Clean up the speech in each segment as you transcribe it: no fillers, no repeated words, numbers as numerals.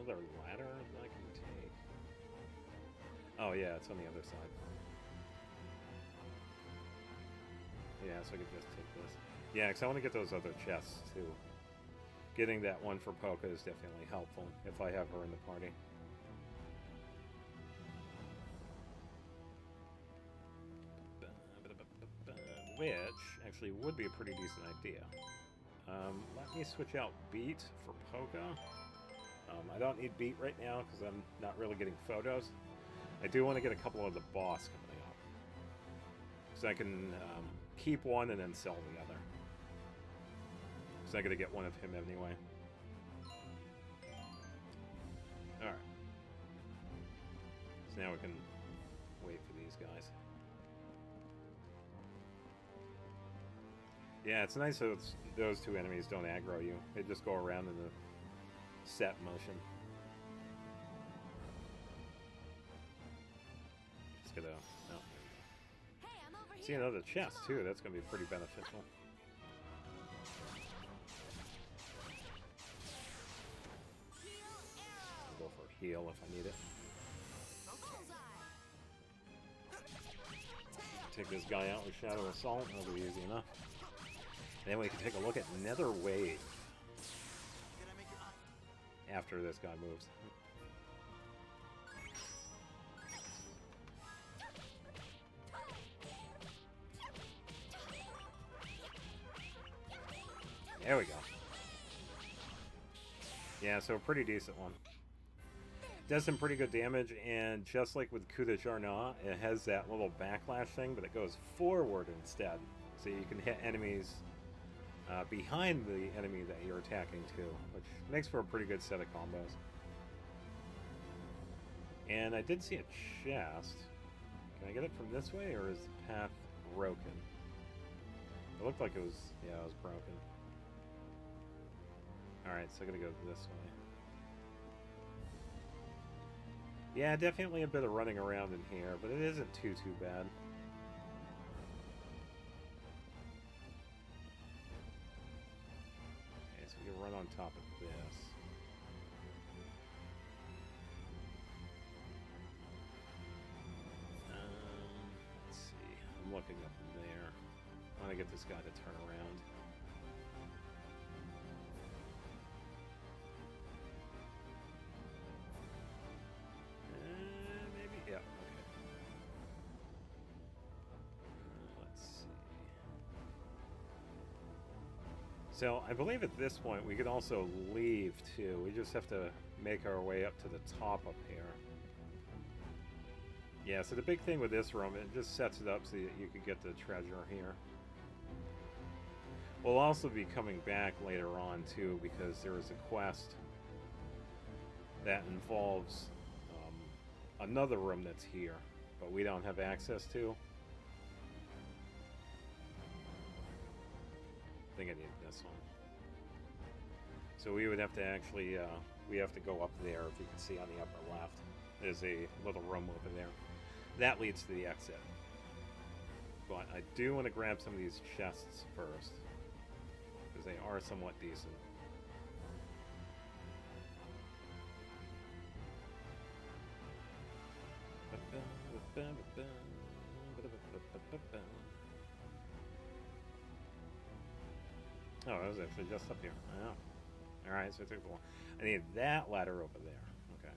another ladder that I can take? Oh yeah, it's on the other side. Yeah, so I could just take this. Yeah, because I want to get those other chests too. Getting that one for Polka is definitely helpful if I have her in the party. Which actually would be a pretty decent idea. Let me switch out Beat for Polka. I don't need Beat right now because I'm not really getting photos. I do want to get a couple of the boss coming up. So I can keep one and then sell the other. So I gotta get one of him anyway. Alright. So now we can wait for these guys. Yeah, it's nice that those two enemies don't aggro you. They just go around in the set motion. Just gotta... Oh, Hey, I'm over see here. another chest, too. That's gonna be pretty beneficial. I'll go for a heal if I need it. Take this guy out with Shadow Assault. That'll be easy enough. Then we can take a look at Nether Wave. After this guy moves. There we go. Yeah, so a pretty decent one. Does some pretty good damage, and just like with Coup de Jarnat, it has that little backlash thing, but it goes forward instead. So you can hit enemies behind the enemy that you're attacking too, which makes for a pretty good set of combos. And I did see a chest. Can I get it from this way, or is the path broken? It looked like it was, yeah, it was broken. Alright, so I gotta go this way. Yeah, definitely a bit of running around in here, but it isn't too bad. Okay, so we can run on top of this. Let's see. I'm looking up there. I want to get this guy to turn around. Maybe, yeah, okay. Let's see. So, I believe at this point we could also leave, too. We just have to make our way up to the top up here. Yeah, so the big thing with this room, it just sets it up so that you can get the treasure here. We'll also be coming back later on, too, because there is a quest that involves another room that's here, but we don't have access to. I think I need this one. So we would have to actually, we have to go up there, if you can see on the upper left. There's a little room over there. That leads to the exit. But I do want to grab some of these chests first, because they are somewhat decent. Oh, that was actually just up here. Oh. Alright, so I took the one. I need that ladder over there. Okay.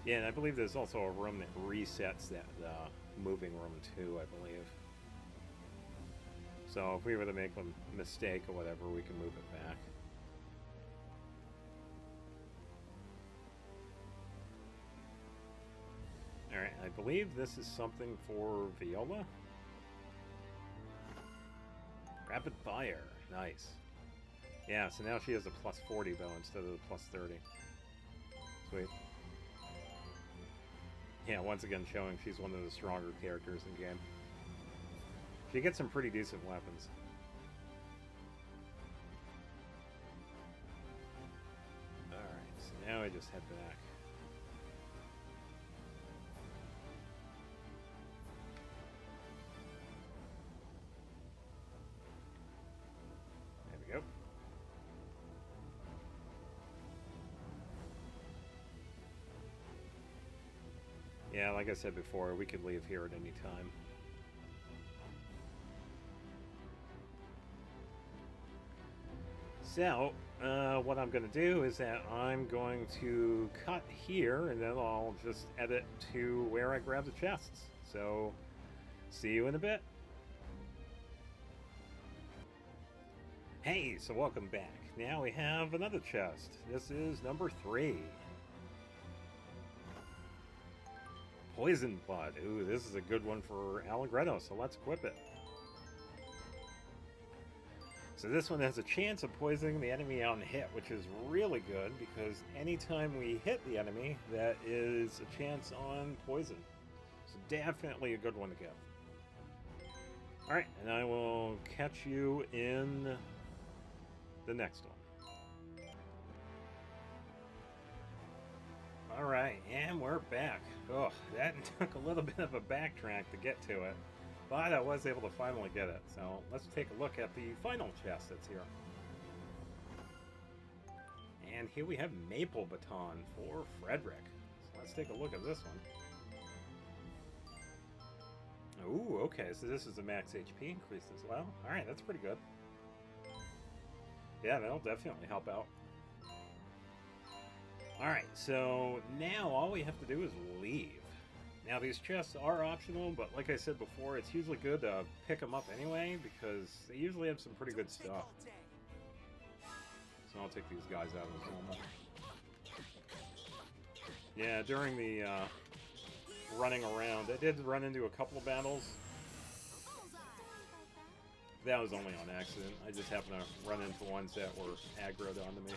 Yeah, and I believe there's also a room that resets that moving room too, I believe. So if we were to make a mistake or whatever, we can move it back. Alright, I believe this is something for Viola. Rapid fire. Nice. Yeah, so now she has a plus 40 bow instead of the plus 30. Sweet. Yeah, once again showing she's one of the stronger characters in the game. She gets some pretty decent weapons. Alright, so now now we just head back. There we go. Yeah, like I said before, we could leave here at any time. So, what I'm going to do is that I'm going to cut here, and then I'll just edit to where I grab the chests. So, see you in a bit. Hey, so welcome back. Now we have another chest. This is number 3. Poison Blood. Ooh, this is a good one for Allegretto, so let's equip it. So this one has a chance of poisoning the enemy on hit, which is really good because anytime we hit the enemy, that is a chance on poison. So definitely a good one to get. Alright, and I will catch you in the next one. Alright, and we're back. Oh, that took a little bit of a backtrack to get to it. But I was able to finally get it. So let's take a look at the final chest that's here. And here we have Maple Baton for Frederick. So let's take a look at this one. Ooh, okay, so this is a max HP increase as well. Alright, that's pretty good. Yeah, that'll definitely help out. Alright, so now all we have to do is leave. Now these chests are optional, but like I said before, it's usually good to pick them up anyway, because they usually have some pretty good stuff. So I'll take these guys out as normal. Yeah, during the running around, I did run into a couple of battles. That was only on accident. I just happened to run into ones that were aggroed onto me.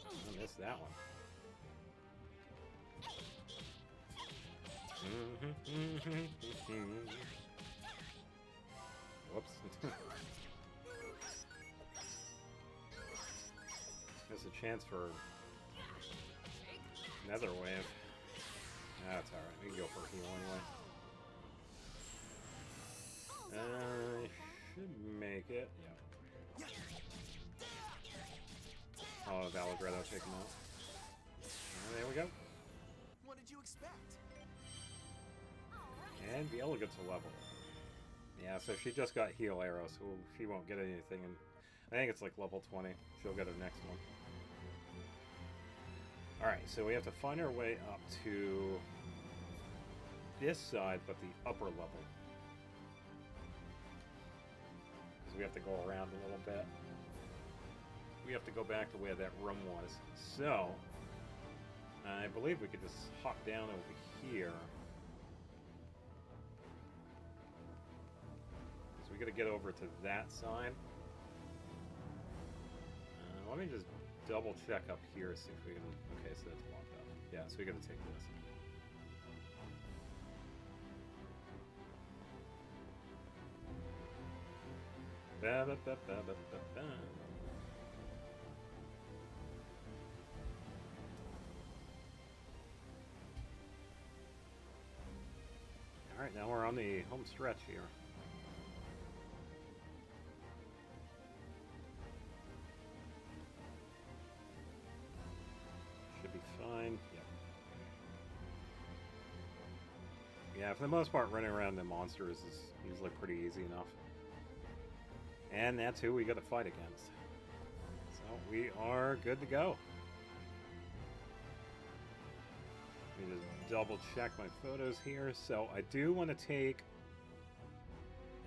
I missed that one. Whoops. There's a chance for another wave. That's alright. We can go for a heal anyway. Should make it. Yeah. Oh, Valagretto, take him out. There we go. What did you expect? And Viola gets a level. Yeah, so she just got heal arrow, so she won't get anything. And I think it's like level 20. She'll get her next one. Alright, so we have to find our way up to this side, but the upper level. Because we have to go around a little bit. We have to go back to where that room was. So, I believe we could just hop down over here. So we gotta get over to that side. Let me just double check up here, see if we can... Okay, so that's blocked up. Yeah, so we gotta take this. Ba-ba-ba-ba-ba-ba. Alright, now we're on the home stretch here. Should be fine. Yep. Yeah, for the most part, running around the monsters is usually pretty easy enough. And that's who we got to fight against. So we are good to go. Let me just double check my photos here. So I do want to take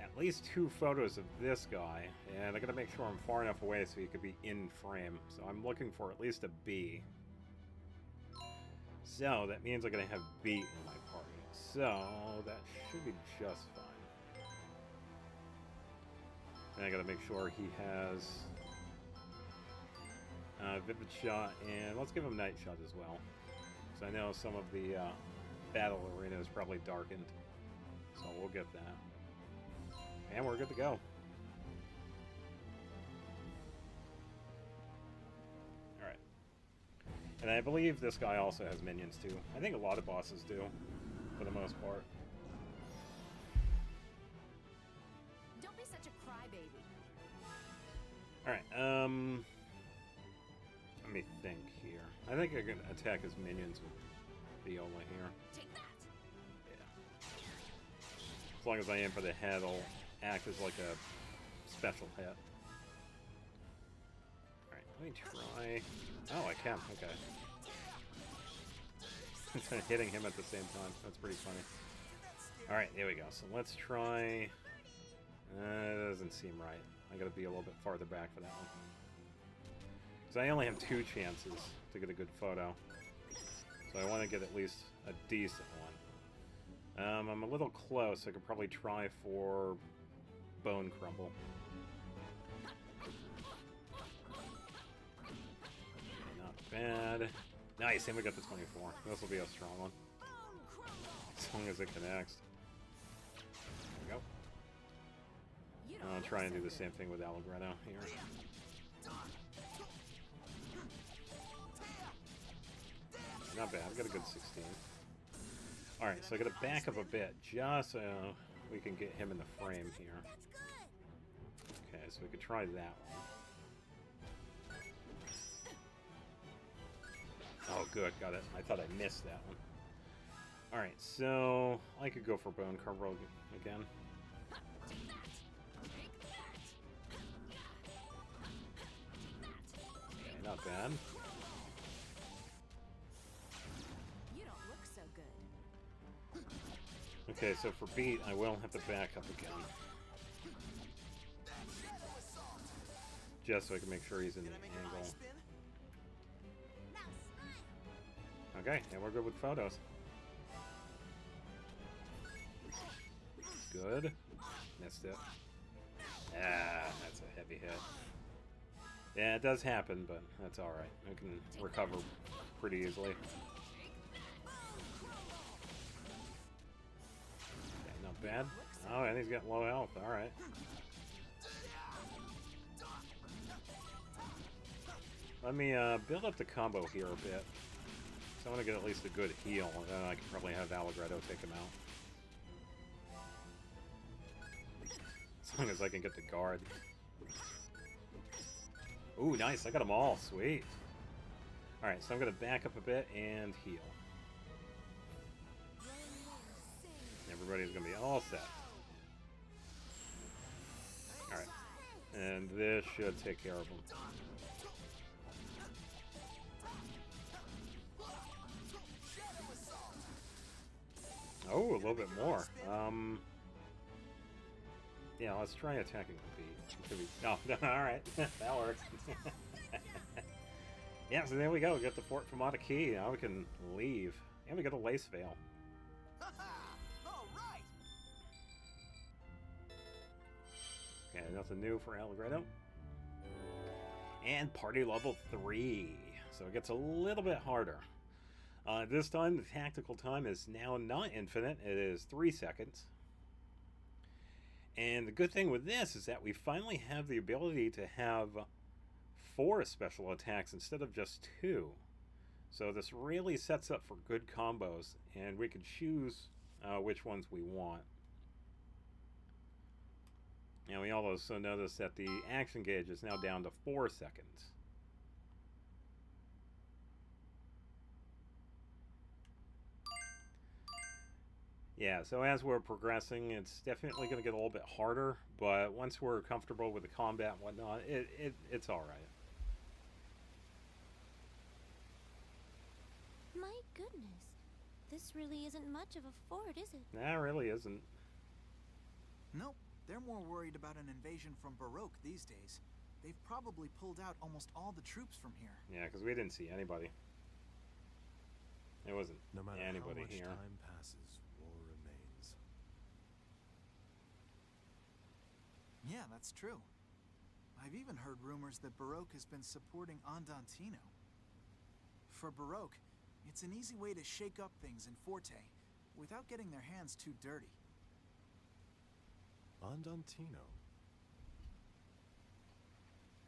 at least 2 photos of this guy, and I gotta make sure I'm far enough away so he could be in frame. So I'm looking for at least a B. So that means I'm gonna have B in my party. So that should be just fine. And I gotta make sure he has Vivid Shot, and let's give him Night Shot as well. Because I know some of the battle arena is probably darkened. So we'll get that. And we're good to go. Alright. And I believe this guy also has minions too. I think a lot of bosses do, for the most part. Don't be such a crybaby. Alright, let me think here. I think I can attack his minions with Viola here. Take that. Yeah. As long as I aim for the head, I'll act as like a special hit. Alright, let me try... Oh, I can, okay. Hitting him at the same time. That's pretty funny. Alright, there we go. So let's try... That doesn't seem right. I gotta be a little bit farther back for that one. Because I only have 2 chances to get a good photo. So I want to get at least a decent one. I'm a little close. I could probably try for Bone Crumble. Not bad. Nice, and we got the 24. This will be a strong one. As long as it connects. There we go. I'll try and do the same thing with Allegretto here. Not bad, I've got a good 16. Alright, so I gotta back up a bit, just so we can get him in the frame here. Okay, so we could try that one. Oh, good, got it. I thought I missed that one. Alright, so I could go for Bone Crumble again. Okay, not bad. Okay, so for beat, I will have to back up again. Just so I can make sure he's in the angle. Okay, and we're good with photos. Good. Missed it. Ah, that's a heavy hit. Yeah, it does happen, but that's alright. I can recover pretty easily. Bad. Oh, and he's got low health. Alright. Let me build up the combo here a bit. So I want to get at least a good heal, and then I can probably have Allegretto take him out. As long as I can get the guard. Ooh, nice. I got them all. Sweet. Alright, so I'm going to back up a bit and heal. Everybody's going to be all set. Alright. And this should take care of them. Oh, a little bit more. Yeah, let's try attacking the beat. No, alright. That works. Yeah, so there we go. We got the Fort Famata key. Now we can leave. And we got a lace veil. Okay, nothing new for Allegretto. And party level 3. So it gets a little bit harder. This time, the tactical time is now not infinite. It is 3 seconds. And the good thing with this is that we finally have the ability to have 4 special attacks instead of just 2. So this really sets up for good combos, and we can choose which ones we want. And we also notice that the action gauge is now down to 4 seconds. Yeah, so as we're progressing, it's definitely going to get a little bit harder, but once we're comfortable with the combat and whatnot, it's alright. My goodness. This really isn't much of a fort, is it? Nah, it really isn't. Nope. They're more worried about an invasion from Baroque these days. They've probably pulled out almost all the troops from here. Yeah, because we didn't see anybody. There wasn't no matter anybody how much here. time passes, war remains. Yeah, that's true. I've even heard rumors that Baroque has been supporting Andantino. For Baroque, it's an easy way to shake up things in Forte without getting their hands too dirty. Andantino.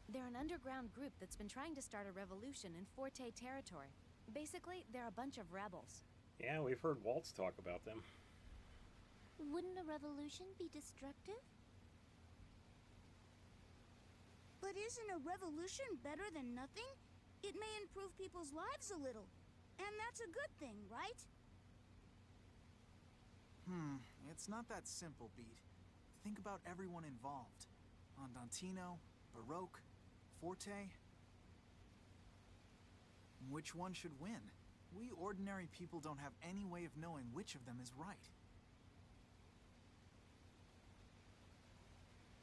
They're an underground group that's been trying to start a revolution in Forte territory. Basically, they're a bunch of rebels. Yeah, we've heard Waltz talk about them. Wouldn't a revolution be destructive? But isn't a revolution better than nothing? It may improve people's lives a little. And that's a good thing, right? It's not that simple, Beat. Think about everyone involved. Andantino, Baroque, Forte. Which one should win? We ordinary people don't have any way of knowing which of them is right.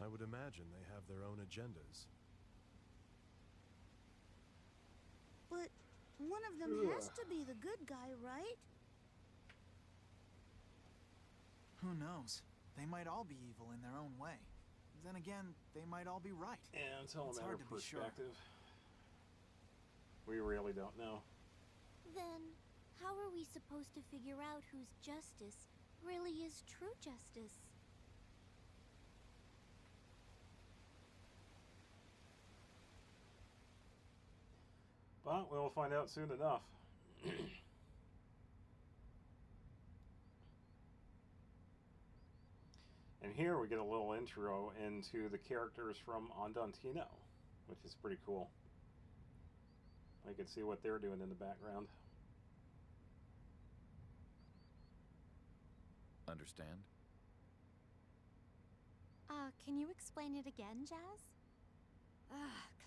I would imagine they have their own agendas. But one of them has to be the good guy, right? Who knows? They might all be evil in their own way. Then again, they might all be right. Yeah, it's all It's a matter hard of to be sure. perspective. We really don't know. Then, how are we supposed to figure out whose justice really is true justice? But we'll find out soon enough. And here we get a little intro into the characters from Andantino, which is pretty cool. I can see what they're doing in the background. Understand? Can you explain it again, Jazz?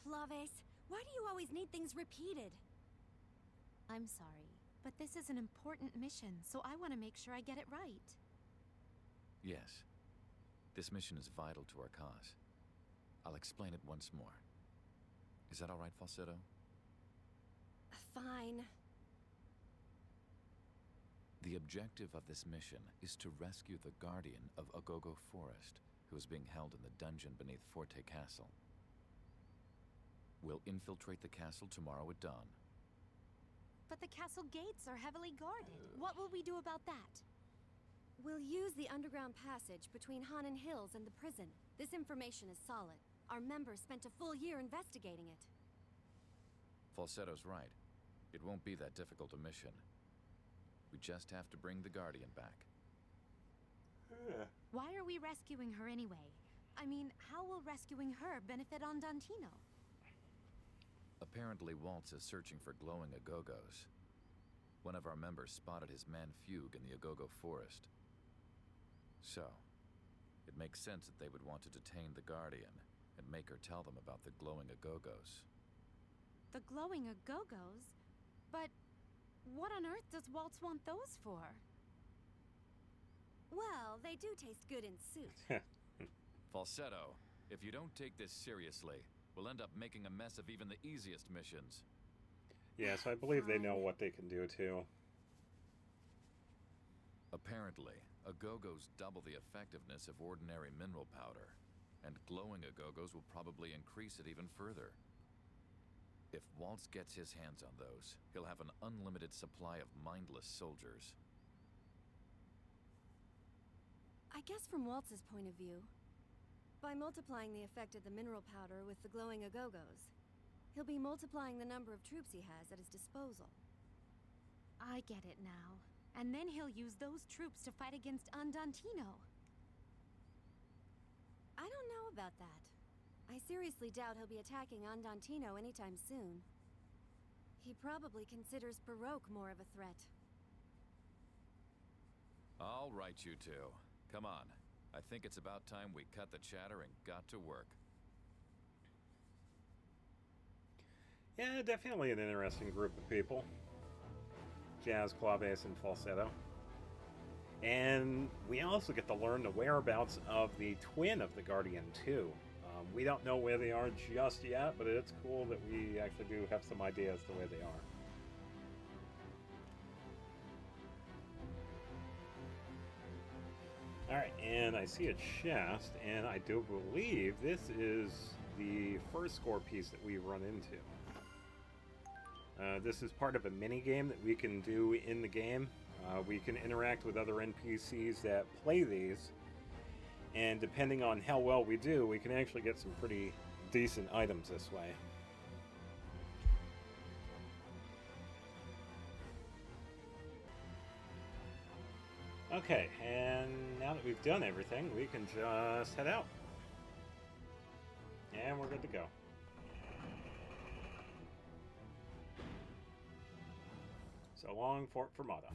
Claves, why do you always need things repeated? I'm sorry, but this is an important mission, so I want to make sure I get it right. Yes. This mission is vital to our cause. I'll explain it once more. Is that all right, Falsetto? Fine. The objective of this mission is to rescue the Guardian of Agogo Forest, who is being held in the dungeon beneath Forte Castle. We'll infiltrate the castle tomorrow at dawn. But the castle gates are heavily guarded. What will we do about that? We'll use the underground passage between Hanan Hills and the prison. This information is solid. Our members spent a full year investigating it. Falsetto's right. It won't be that difficult a mission. We just have to bring the Guardian back. Why are we rescuing her anyway? I mean, how will rescuing her benefit Andantino? Apparently, Waltz is searching for glowing Agogos. One of our members spotted his man Fugue in the Agogo Forest. So, it makes sense that they would want to detain the Guardian and make her tell them about the glowing Agogos. The glowing Agogos? But what on earth does Waltz want those for? Well, they do taste good in soup. Falsetto, if you don't take this seriously, we'll end up making a mess of even the easiest missions. Yes, I believe they know what they can do too. Apparently, Agogos double the effectiveness of ordinary mineral powder, and glowing Agogos will probably increase it even further. If Waltz gets his hands on those, he'll have an unlimited supply of mindless soldiers. I guess from Waltz's point of view, by multiplying the effect of the mineral powder with the glowing Agogos, he'll be multiplying the number of troops he has at his disposal. I get it now. And then he'll use those troops to fight against Andantino. I don't know about that. I seriously doubt he'll be attacking Andantino anytime soon. He probably considers Baroque more of a threat. All right, you two. Come on. I think it's about time we cut the chatter and got to work. Yeah, definitely an interesting group of people. Jazz, claves, and falsetto. And we also get to learn the whereabouts of the twin of the Guardian, too. We don't know where they are just yet, but it's cool that we actually do have some idea as to where they are. Alright, and I see a chest, and I do believe this is the first score piece that we run into. This is part of a mini game that we can do in the game. We can interact with other NPCs that play these, And depending on how well we do, we can actually get some pretty decent items this way. Okay, and now that we've done everything, we can just head out. And we're good to go. So long, Fort Fermata.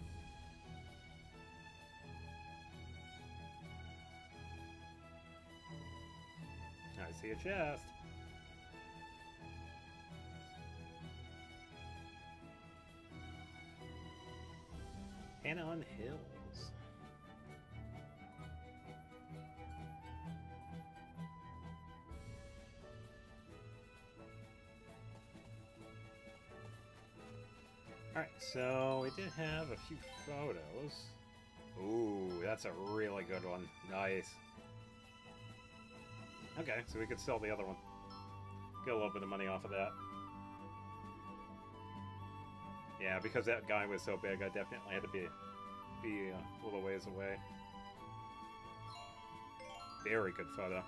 I see a chest. Anon Hills. Alright, so we did have a few photos. Ooh, that's a really good one. Nice. Okay, so we could sell the other one. Get a little bit of money off of that. Yeah, because that guy was so big, I definitely had to be a little ways away. Very good photo.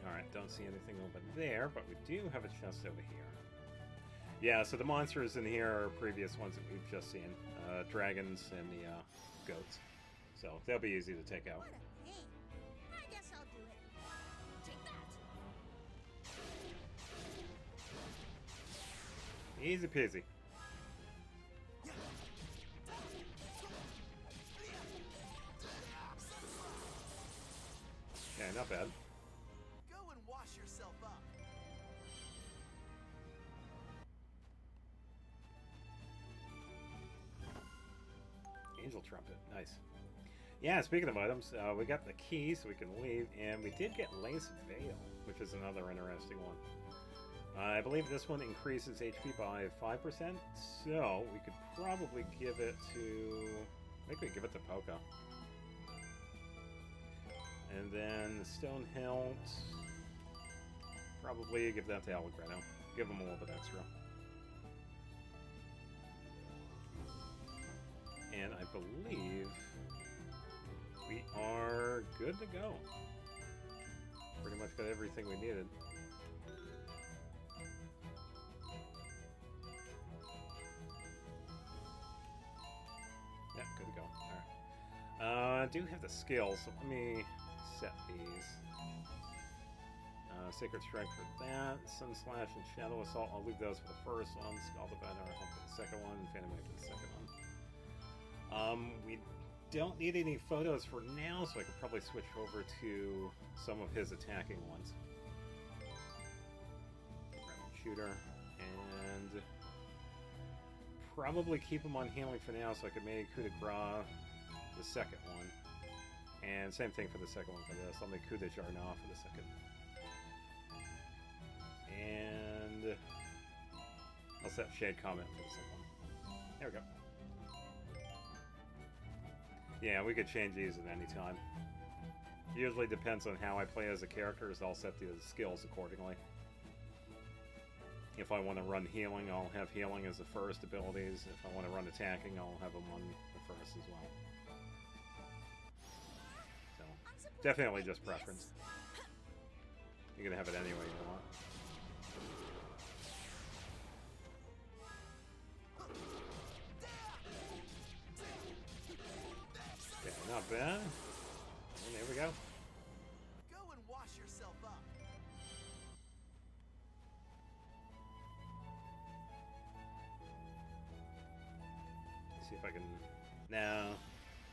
Alright, don't see anything over there, but we do have a chest over here. Yeah, so the monsters in here are previous ones that we've just seen. Dragons and the goats. So they'll be easy to take out. What a pain. I guess I'll do it. Take that. Easy peasy. Okay, not bad. Go and wash yourself up. Angel trumpet, nice. Yeah, speaking of items, we got the key so we can leave, and we did get Lace Veil, which is another interesting one. I believe this one increases HP by 5%, so we could probably give it to... I think we give it to Poca. And then the Stone Hilt, probably give that to Allegretto. Give him a little bit extra. And I believe we are good to go. Pretty much got everything we needed. Yeah, good to go. Alright. I do have the skills, so let me set these. Sacred Strike for that. Sun Slash and Shadow Assault, I'll leave those for the first one. Scald of Banner for the second one. Phantom Wave for the second one. We don't need any photos for now, so I could probably switch over to some of his attacking ones. Shooter, and probably keep him on healing for now, so I could make coup de grace the second one. And same thing for the second one for this. I'll make coup de Jarnah for the second. And I'll set Shade Comment for the second one. There we go. Yeah, we could change these at any time. Usually depends on how I play as a character, so I'll set the skills accordingly. If I want to run healing, I'll have healing as the first abilities. If I want to run attacking, I'll have them on the first as well. So, definitely just preference. You can have it any way you want. Okay, not bad. And there we go. Go and wash yourself up. See if I can... No.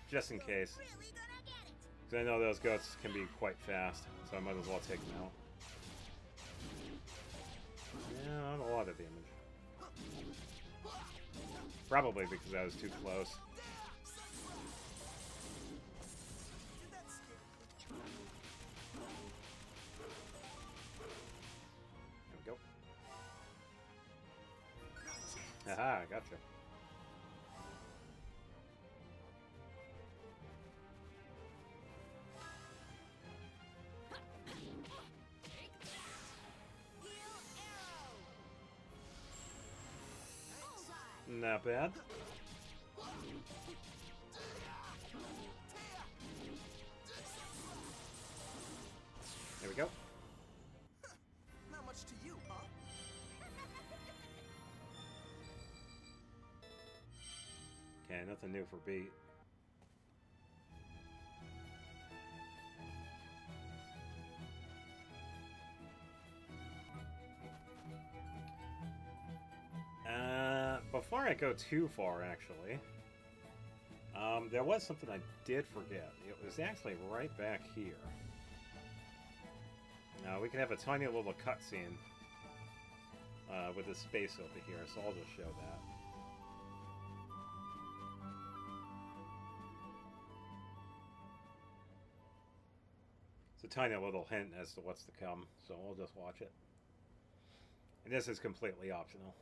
Just in case. Really gonna get it. Because I know those goats can be quite fast, so I might as well take them out. Yeah, not a lot of damage. Probably because I was too close. There we go. Haha, gotcha. Not bad. Yeah, nothing new for Beat. Before I go too far, actually, there was something I did forget. It was actually right back here. Now, we can have a tiny little cutscene with this space over here, so I'll just show that. It's a tiny little hint as to what's to come, so we'll just watch it. And this is completely optional.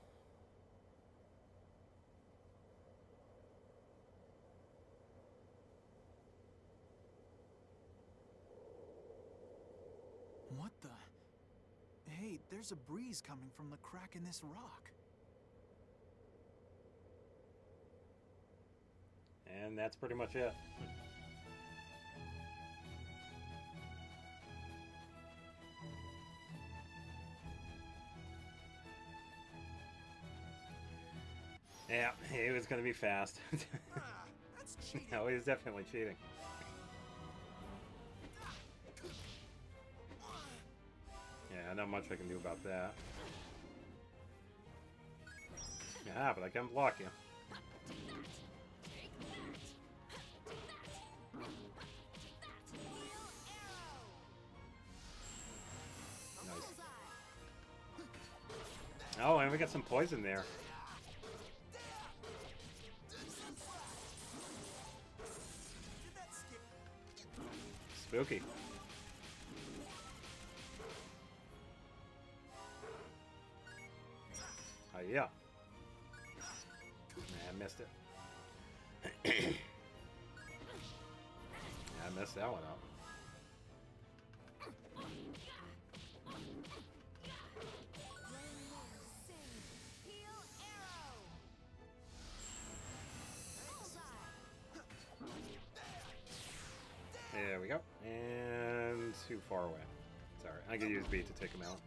What the? Hey, there's a breeze coming from the crack in this rock. And that's pretty much it. Yeah, he was going to be fast. That's cheating. No, he's definitely cheating. Yeah, not much I can do about that. Yeah, but I can block you. Nice. Oh, and we got some poison there. Spooky. Oh, yeah. Nah, I missed it. Yeah, I messed that one up. There we go. And too far away. It's alright. I can use B to take him out.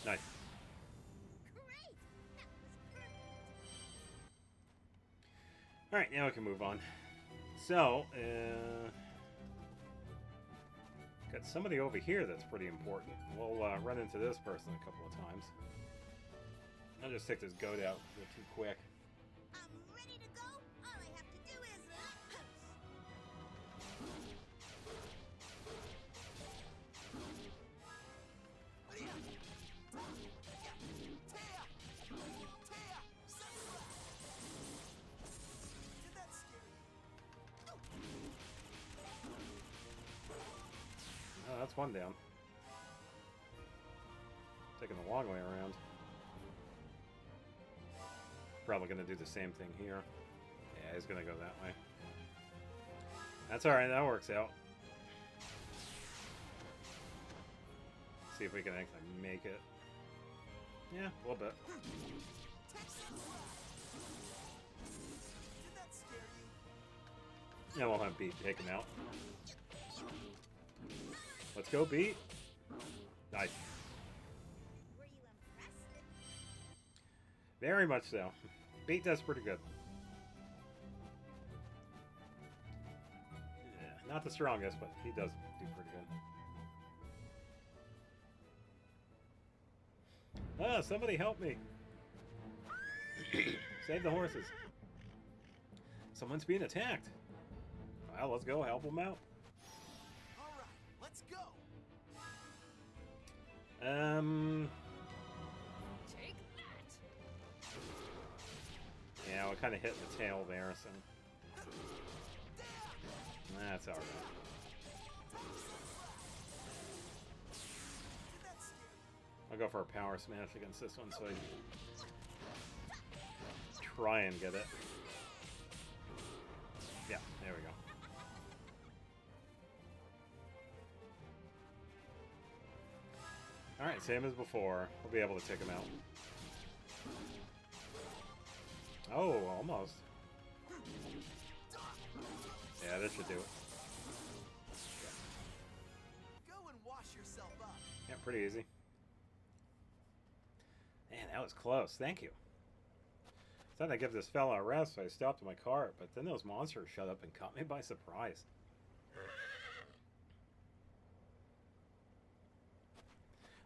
Nice. Alright, now we can move on. So, got somebody over here that's pretty important. We'll run into this person a couple of times. I'll just take this goat out real too quick. I'm ready to go. All I have to do is let loose. Oh, that's one down. Taking the long way around. Probably going to do the same thing here. Yeah, he's going to go that way. That's alright, that works out. See if we can actually make it. Yeah, a little bit. Yeah, we'll have Beat take him out. Let's go, Beat. Nice. Were you impressed? Very much so. Beat does pretty good. Yeah, not the strongest, but he does do pretty good. Ah, somebody help me. Save the horses. Someone's being attacked. Well, let's go help them out. All right, let's go. Take that! Yeah, we're kind of hitting the tail there, so that's alright. I'll go for a power smash against this one, so I try and get it. Yeah, there we go. Alright, same as before. We'll be able to take him out. Oh, almost. Yeah, this should do it. Go and wash yourself up. Yeah, pretty easy. Man, That was close. Thank you. I thought I'd give this fella a rest, so I stopped in my cart, but then those monsters showed up and caught me by surprise.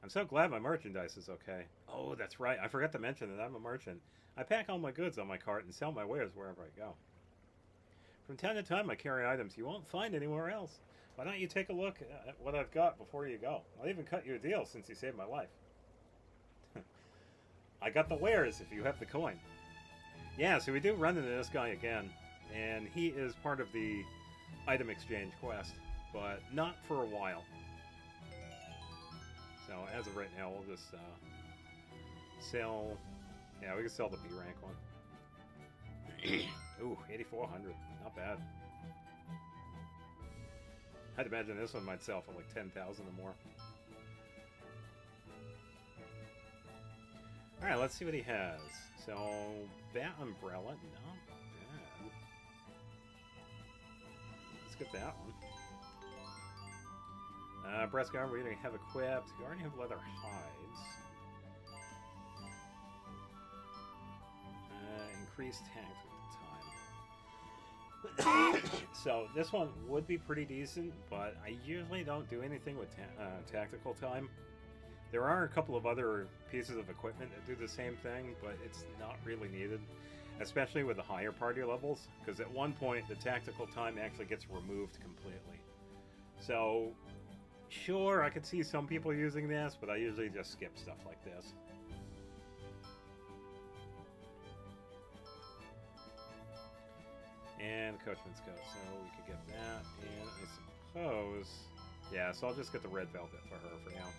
I'm so glad my merchandise is okay. Oh, that's right. I forgot to mention that I'm a merchant. I pack all my goods on my cart and sell my wares wherever I go. From time to time, I carry items you won't find anywhere else. Why don't you take a look at what I've got before you go? I'll even cut you a deal since you saved my life. I got the wares if you have the coin. Yeah, so we do run into this guy again, and he is part of the item exchange quest, but not for a while. So as of right now, we'll just sell. Yeah, we can sell the B rank one. Ooh, 8,400, not bad. I'd imagine this one might sell for like 10,000 or more. All right, let's see what he has. So that umbrella, not bad. Let's get that one. Breast guard we already have equipped. We already have leather hides. Increased tact with the time. So this one would be pretty decent, but I usually don't do anything with tactical time. There are a couple of other pieces of equipment that do the same thing, but it's not really needed, especially with the higher party levels, because at one point the tactical time actually gets removed completely. So, sure, I could see some people using this, but I usually just skip stuff like this. And Coachman's Coat, so we could get that, and I suppose... Yeah, so I'll just get the red velvet for her for now.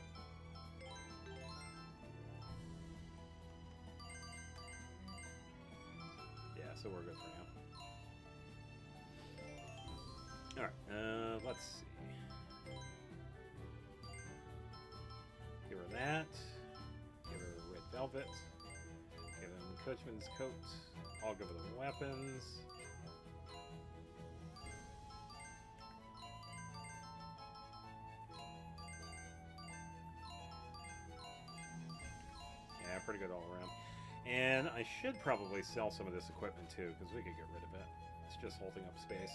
So we're good for now. Alright, let's see. Give her that. Give her red velvet. Give him Coachman's Coat. I'll give her the weapons. Yeah, pretty good all around. And I should probably sell some of this equipment too, because we could get rid of it. It's just holding up space.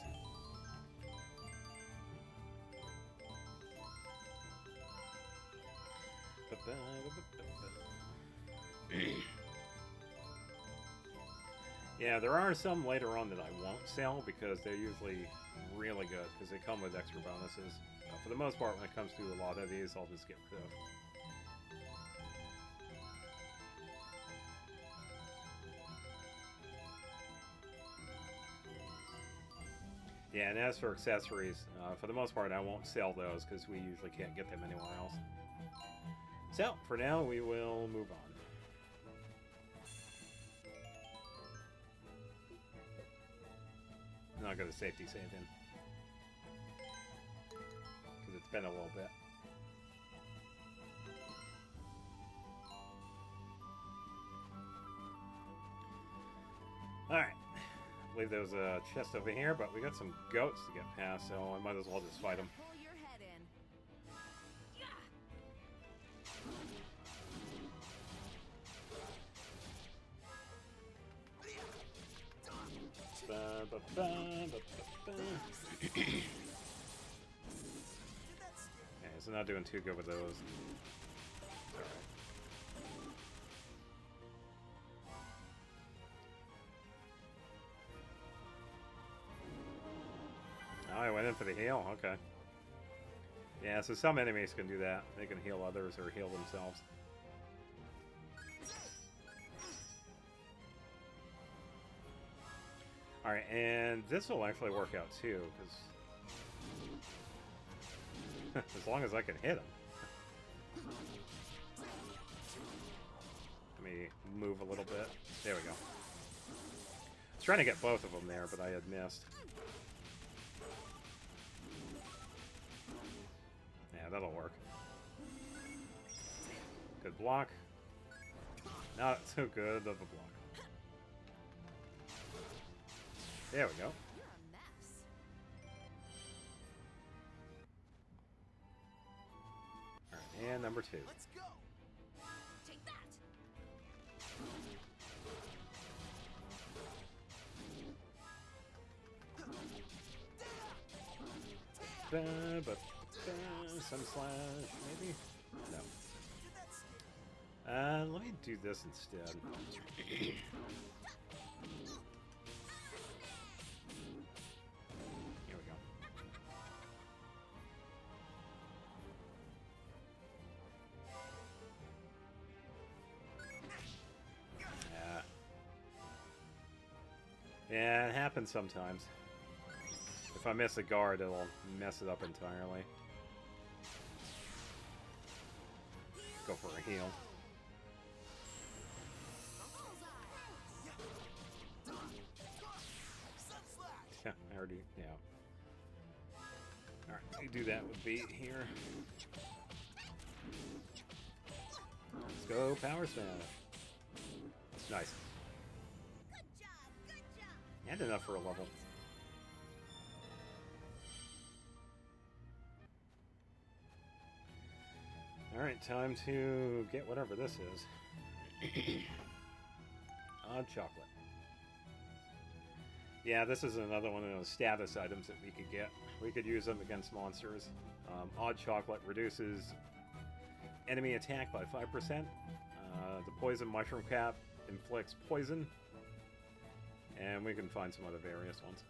Yeah, there are some later on that I won't sell because they're usually really good because they come with extra bonuses. For the most part, when it comes to a lot of these, I'll just get rid of. Yeah, and as for accessories, for the most part, I won't sell those because we usually can't get them anywhere else. So, for now, we will move on. I'm not going to safety save him because it's been a little bit. Alright. I believe there was a chest over here, but we got some goats to get past, so I might as well just fight them. Pull your head in. Okay, so not doing too good with those. Oh, I went in for the heal. Okay. Yeah, so some enemies can do that. They can heal others or heal themselves. Alright, and this will actually work out too, because as long as I can hit him. Let me move a little bit. There we go. I was trying to get both of them there, but I had missed. Yeah, that'll work. Good block. Not so good of a block. There we go. You're a mess. Alright, and number 2. Let's go. Take that. Sun slash, maybe? No. Let me do this instead. Here we go. Yeah, it happens sometimes. If I miss a guard, it'll mess it up entirely. Go for a heal. Yeah, I already, yeah. Alright, we do that with beat here. Let's go, power smash. Nice. And enough for a level. Alright, time to get whatever this is. Odd chocolate. Yeah, this is another one of those status items that we could get. We could use them against monsters. Odd chocolate reduces enemy attack by 5%. The poison mushroom cap inflicts poison. And we can find some other various ones.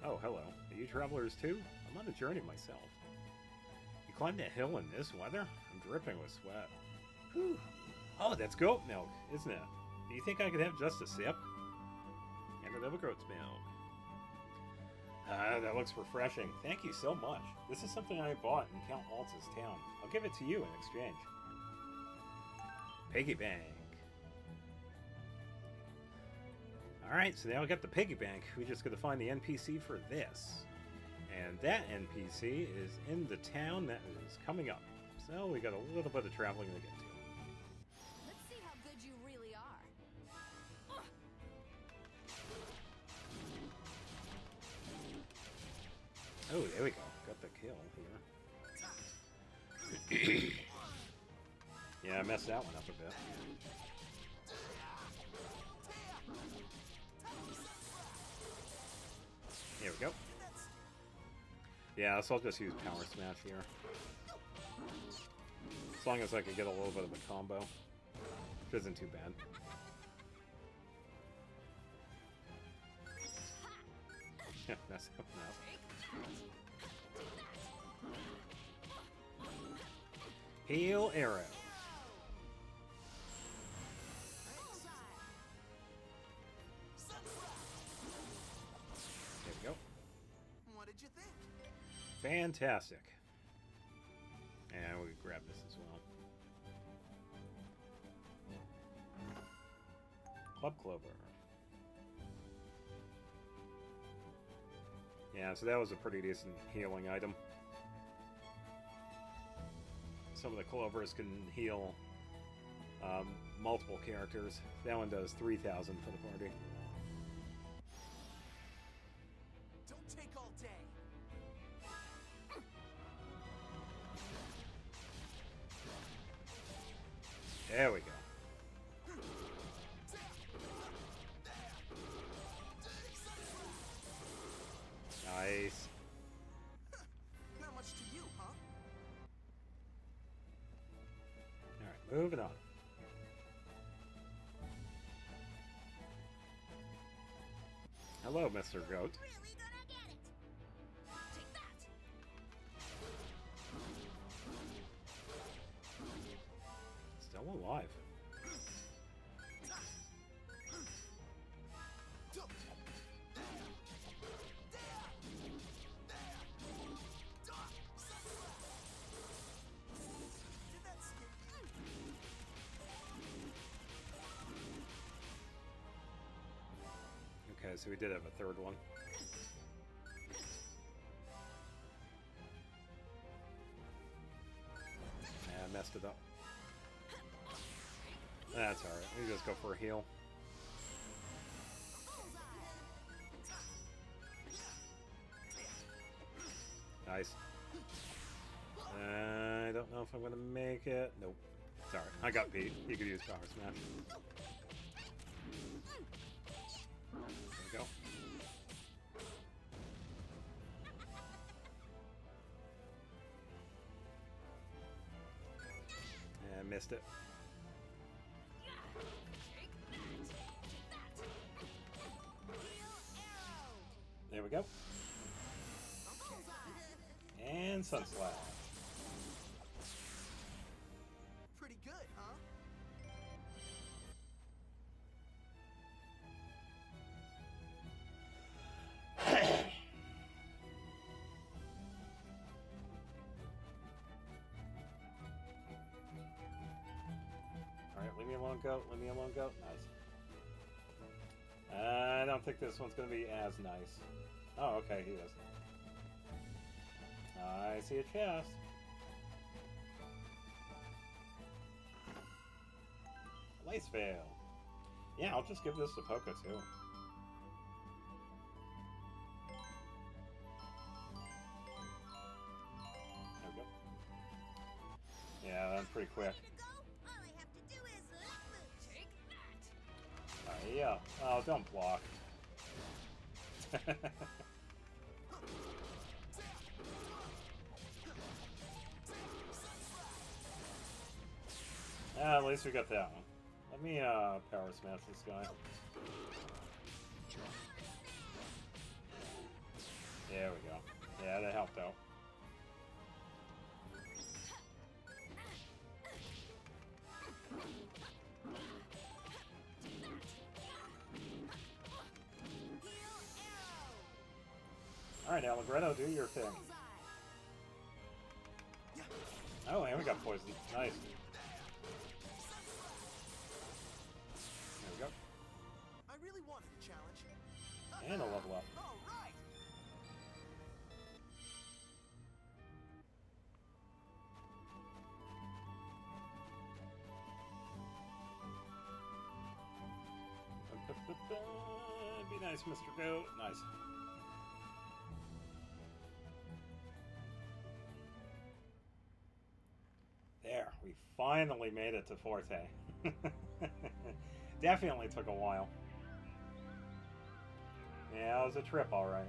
Oh, hello. Are you travelers too? I'm on a journey myself. You climbed that hill in this weather? I'm dripping with sweat. Whew. Oh, that's goat milk, isn't it? Do you think I could have just a sip? And another goat's milk. That looks refreshing. Thank you so much. This is something I bought in Count Waltz's town. I'll give it to you in exchange. Piggy bank. Alright, so now we got the piggy bank. We just gotta find the NPC for this. And that NPC is in the town that is coming up. So we got a little bit of traveling to get to. Let's see how good you really are. Oh, there we go. Got the kill here. Yeah, I messed that one up a bit. There we go. Yeah, so I'll just use Power Smash here. As long as I can get a little bit of a combo. Which isn't too bad. Yeah, that's up now. Heal arrow. There we go. What did you think? Fantastic. And we grab this as well. Club Clover. Yeah, so that was a pretty decent healing item. Some of the Clovers can heal multiple characters. That one does 3,000 for the party. Don't take all day. There we go. Nice. Not much to you, huh? Alright, moving on. Hello, Mr. Goat. Really gonna get it. Take that. Still alive. Okay, so we did have a third one. Yeah, I messed it up. That's alright. We just go for a heal. Nice. I don't know if I'm gonna make it. Nope. It's alright. I got beat. You could use Power Smash. There we go. missed it. There we go. And Sunslap. Pretty good, huh? Alright, leave me alone, goat. Leave me alone, goat. Nice. I don't think this one's going to be as nice. Oh, okay, he is. I see a chest. Lace veil. Yeah, I'll just give this to Poca too. There we go. Yeah, that's pretty quick. Ready to go? All I have to do is let loose. Yeah. Oh, don't block. At least we got that one. Let me power smash this guy. There we go. Yeah, that helped out. Alright, Allegretto, do your thing. Oh, and we got poison. Nice. There we go. I really wanted a challenge. And a level up. All right. Be nice, Mr. Goat. Nice. There, we finally made it to Forte. Definitely took a while. Yeah, it was a trip, alright.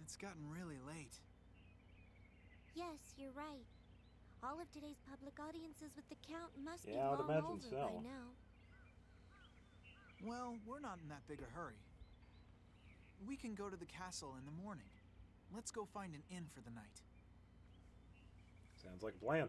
It's gotten really late. Yes, you're right. All of today's public audiences with the Count must be Yeah, I would long imagine over so. by now. Well, we're not in that big a hurry. We can go to the castle in the morning. Let's go find an inn for the night. Sounds like a plan.